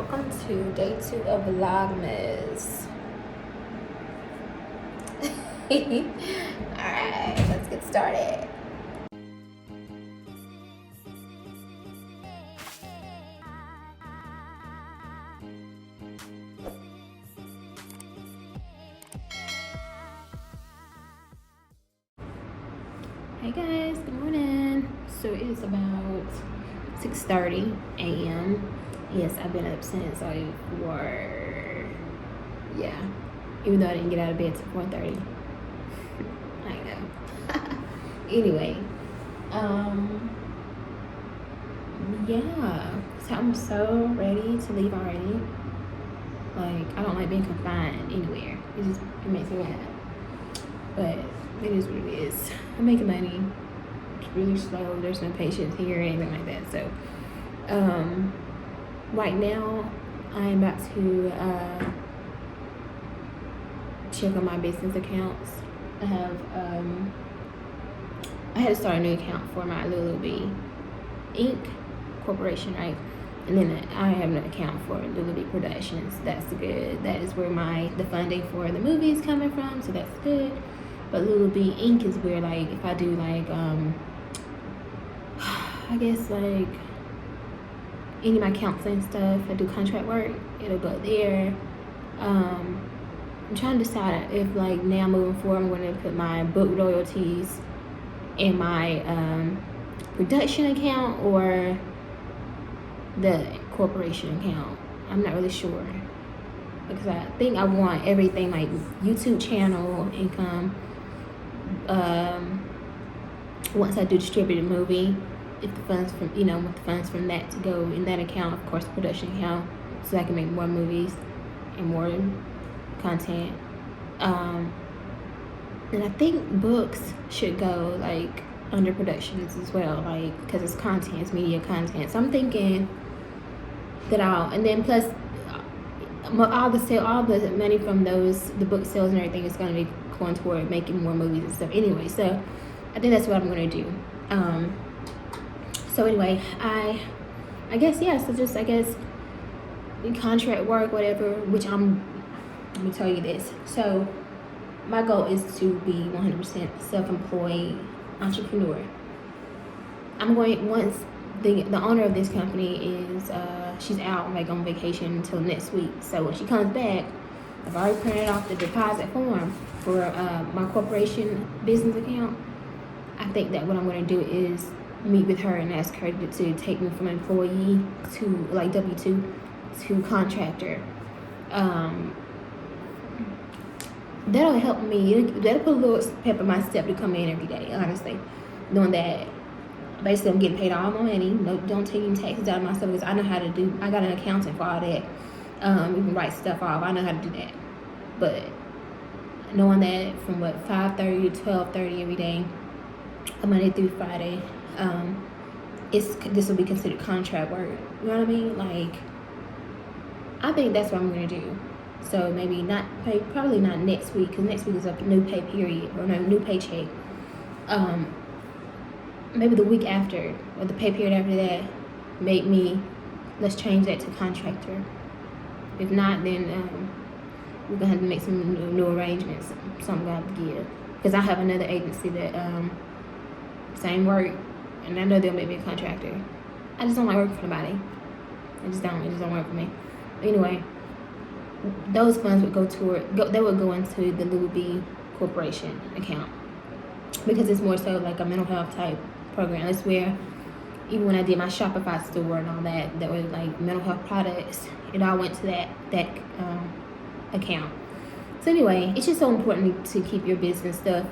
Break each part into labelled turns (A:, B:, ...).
A: welcome to day 2 of Vlogmas. Alright, let's get started. Hey guys, good morning. So it is about 6:30 a.m. Yes, I've been up since like even though I didn't get out of bed till 4:30. I know. Anyway, so I'm so ready to leave already. Like, I don't like being confined anywhere. It makes me mad. But it is what it is. I'm making money. It's really slow. There's no patience here or anything like that. So, right now, I'm about to check on my business accounts. I had to start a new account for my Lulu B Inc. Corporation, right? And then I have an account for Lulu B Productions. That's good. That is where the funding for the movie is coming from. So that's good. But Lulu B Inc. is where, like, if I do like I guess like any of my counseling stuff, I do contract work, it'll go there. I'm trying to decide if, like, now moving forward, I'm going to put my book royalties in my production account or the corporation account. I'm not really sure, because I think I want everything, like YouTube channel income, once I do distribute a movie, if the funds from with the funds from that to go in that account, of course, production account, so I can make more movies and more content. And I think books should go like under productions as well, like, because it's content, it's media content. So I'm thinking that and then plus all the money from the book sales and everything is going to be going toward making more movies and stuff anyway. So I think that's what I'm going to do. So anyway, I guess, so just, I guess, contract work, whatever, which let me tell you this. So my goal is to be 100% self-employed entrepreneur. Once the owner of this company is, she's out, like, on vacation until next week. So when she comes back, I've already printed off the deposit form for my corporation business account. I think that what I'm going to do is meet with her and ask her to take me from employee to, like, W-2 to contractor. That'll help me. That'll put a little pep in my step to come in every day, honestly. Knowing that basically I'm getting paid all my money. No, don't take any taxes out of my stuff, because I know how to do. I got an accountant for all that. You can write stuff off. I know how to do that. But knowing that from 5:30 to 12:30 every day, Monday through Friday, this will be considered contract work. You know what I mean? Like, I think that's what I'm gonna do. So maybe probably not next week, because next week is a new pay period, or no, new paycheck. Maybe the week after, or the pay period after that, let's change that to contractor. If not, then we're gonna have to make some new arrangements. Something I have to give, because I have another agency that same work, and I know they'll make me a contractor. I just don't like working for nobody. It just don't work for me. Anyway, those funds would go into the Lulu B Corporation account, because it's more so like a mental health type program. That's where, even when I did my Shopify store and all that was like mental health products, it all went to that account. So anyway, it's just so important to keep your business stuff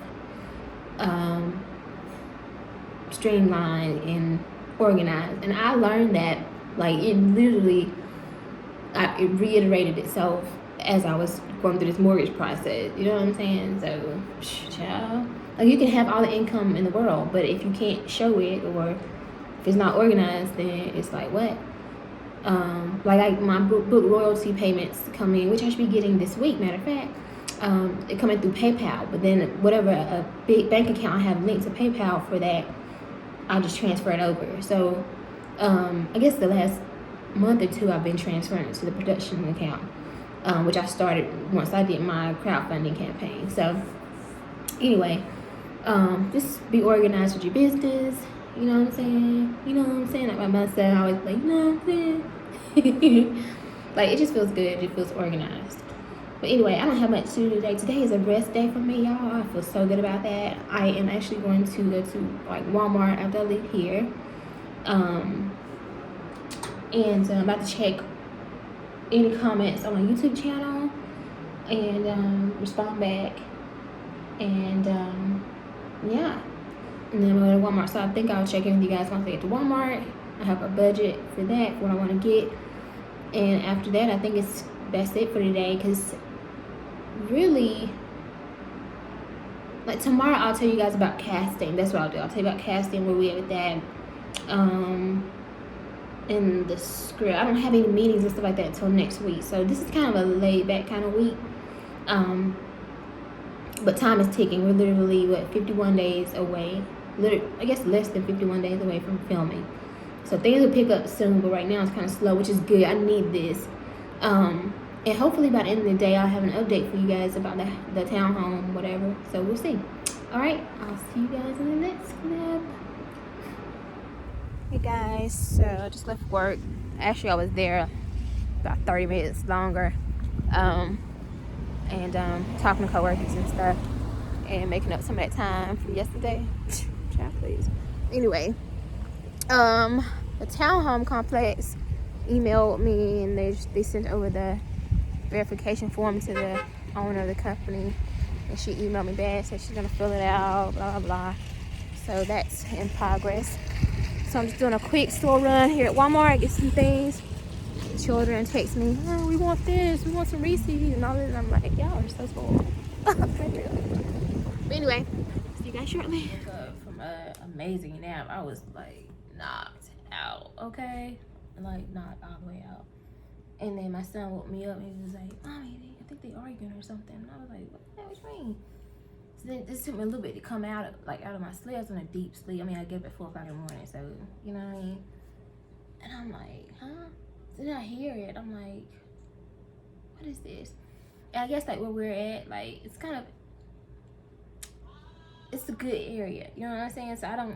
A: streamlined and organized. And I learned that, like, it reiterated itself as I was going through this mortgage process. You know what I'm saying? So, child, like, you can have all the income in the world, but if you can't show it, or if it's not organized, then it's like, what? Like my book royalty payments come in, which I should be getting this week, matter of fact. It coming through PayPal, but then whatever a big bank account I have linked to PayPal for that, I'll just transfer it over. So I guess the last month or two, I've been transferring it to the production account, which I started once I did my crowdfunding campaign. So anyway, just be organized with your business. You know what I'm saying? You know what I'm saying? Like my mom said, I always like, you know what I'm saying? Like, it just feels good. It feels organized. But anyway, I don't have much to do today. Today is a rest day for me, y'all. I feel so good about that. I am actually going to go to like Walmart after I leave here. And I'm about to check any comments on my YouTube channel and respond back. And yeah. And then I'm going to Walmart. So I think I'll check in with you guys once I get to Walmart. I have a budget for that, for what I want to get. And after that, I think that's it for today. Because really, like tomorrow, I'll tell you guys about casting. That's what I'll do. I'll tell you about casting, where we at with that. In the script, I don't have any meetings and stuff like that until next week. So this is kind of a laid back kind of week. But time is ticking. We're literally 51 days away. I guess less than 51 days away from filming. So things will pick up soon, but right now it's kind of slow, which is good. I need this. And hopefully by the end of the day, I'll have an update for you guys about the townhome, whatever. So we'll see. All right, I'll see you guys in the next clip. Hey guys, so I just left work. Actually, I was there about 30 minutes longer. And talking to coworkers and stuff, and making up some of that time from yesterday. Child, please. Anyway, the townhome complex emailed me, and they sent over the verification form to the owner of the company, and she emailed me back, said she's gonna fill it out, blah blah blah. So that's in progress. So I'm just doing a quick store run here at Walmart, get some things. The children text me, oh, we want this, we want some Reese's and all this, and I'm like, y'all are so spoiled. But anyway, see you guys shortly. Woke up from an amazing nap. I was like knocked out, okay? Like knocked all the way out. And then my son woke me up and he was like, Mommy, I think they arguing or something. And I was like, what you mean? So then this took me a little bit to come out of my sleep. I was in a deep sleep. I mean, I get up at 4 o'clock in the morning, so you know what I mean? And I'm like, huh? So then I hear it. I'm like, what is this? And I guess like where we're at, like it's kind of, it's a good area. You know what I'm saying? So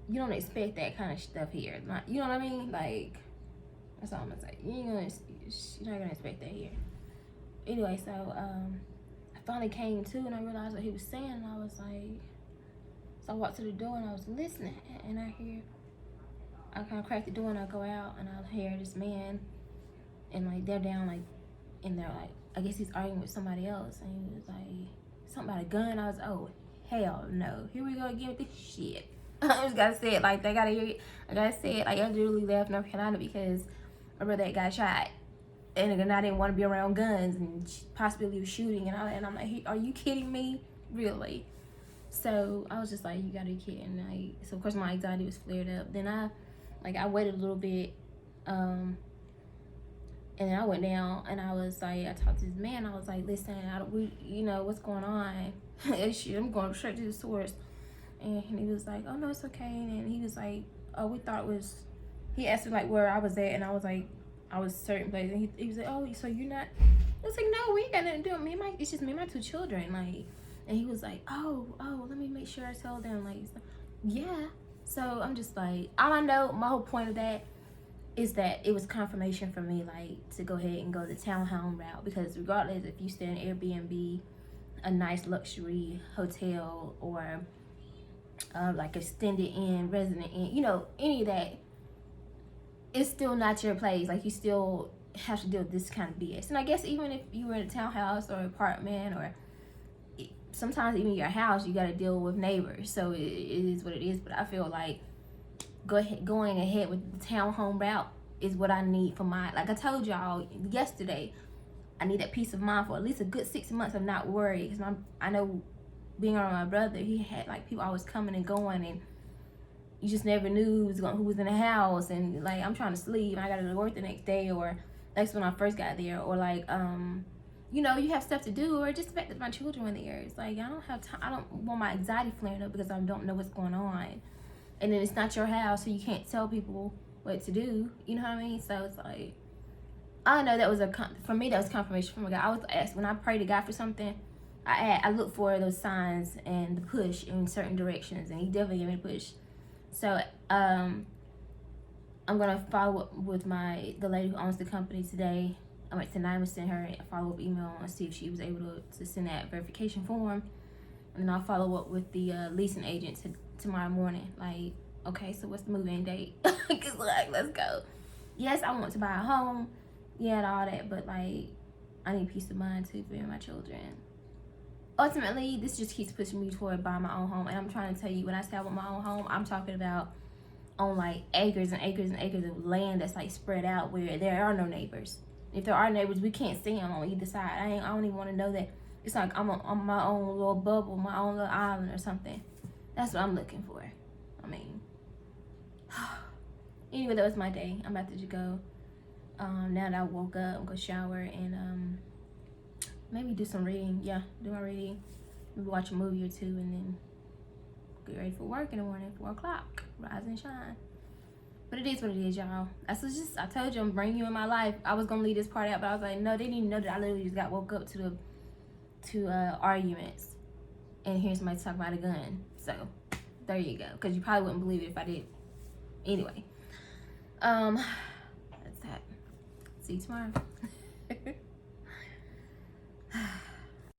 A: you don't expect that kind of stuff here. Like, you know what I mean? Like, that's all I'm gonna say. You're not gonna expect that here. Anyway, so I finally came to and I realized what he was saying, and I was like, so I walked to the door and I was listening, and I kind of cracked the door and I go out and I hear this man, and like they're down like in there, like I guess he's arguing with somebody else, and he was like something about a gun. I was, oh hell no, here we go again with this shit. I just gotta say it like they gotta hear it. I gotta say it like I literally left North Carolina because my brother got shot, and I didn't want to be around guns and possibly shooting and all that. And I'm like, are you kidding me? Really? So I was just like, you gotta be kidding. Like, so of course my anxiety was flared up. Then I waited a little bit, and then I went down and I was like, I talked to this man. I was like, listen, you know what's going on? I'm going straight to the source. And he was like, oh no, it's okay. And he was like, oh, we thought it was. He asked me like where I was at, and I was like, I was certain place. And he was like, oh, so you're not? I was like, no, we ain't got nothing to do with me. It's just me and my 2 children. Like, and he was like, oh, let me make sure I tell them. Like, yeah. So I'm just like, all I know, my whole point of that is that it was confirmation for me, like, to go ahead and go the townhome route, because regardless if you stay in Airbnb, a nice luxury hotel, or like extended in, resident in, you know, any of that, it's still not your place. Like, you still have to deal with this kind of BS. And I guess even if you were in a townhouse or apartment, or sometimes even your house, you got to deal with neighbors. So it is what it is. But I feel like going ahead with the townhome route is what I need for my, like I told y'all yesterday, I need that peace of mind for at least a good 6 months of not worried. Because I know being around my brother, he had like people always coming and going, and you just never knew who was in the house. And like, I'm trying to sleep and I gotta go to work the next day, or that's when I first got there, or like you know, you have stuff to do, or just the fact that my children were there. It's like, I don't have time. I don't want my anxiety flaring up because I don't know what's going on. And then it's not your house, so you can't tell people what to do. You know what I mean? So it's like, I know that was for me, that was confirmation from a God. I was asked, when I pray to God for something, I look for those signs and the push in certain directions, and he definitely gave me the push. So I'm gonna follow up with the lady who owns the company today. I went tonight and send her a follow-up email and see if she was able to send that verification form, and then I'll follow up with the leasing agent tomorrow morning. Like, okay, so what's the move-in date? Cause like, let's go. Yes, I want to buy a home, yeah, and all that, but like, I need peace of mind too for me and my children. Ultimately, this just keeps pushing me toward buying my own home, and I'm trying to tell you, when I say I want my own home, I'm talking about on like acres and acres and acres of land that's like spread out where there are no neighbors. If there are neighbors, we can't see them on either side. I don't even want to know that. It's like I'm on my own little bubble, my own little island or something. That's what I'm looking for. I mean, anyway, that was my day. I'm about to go. Now that I woke up, I'm gonna shower and maybe do some reading. Yeah, do my reading. Maybe watch a movie or two, and then get ready for work in the morning, 4 o'clock. Rise and shine. But it is what it is, y'all. That's just, I told you I'm bringing you in my life. I was gonna leave this part out, but I was like, no, they didn't even know that I literally just got woke up to arguments, and here's somebody talking about a gun. So there you go. Because you probably wouldn't believe it if I did. Anyway, that's that. See you tomorrow.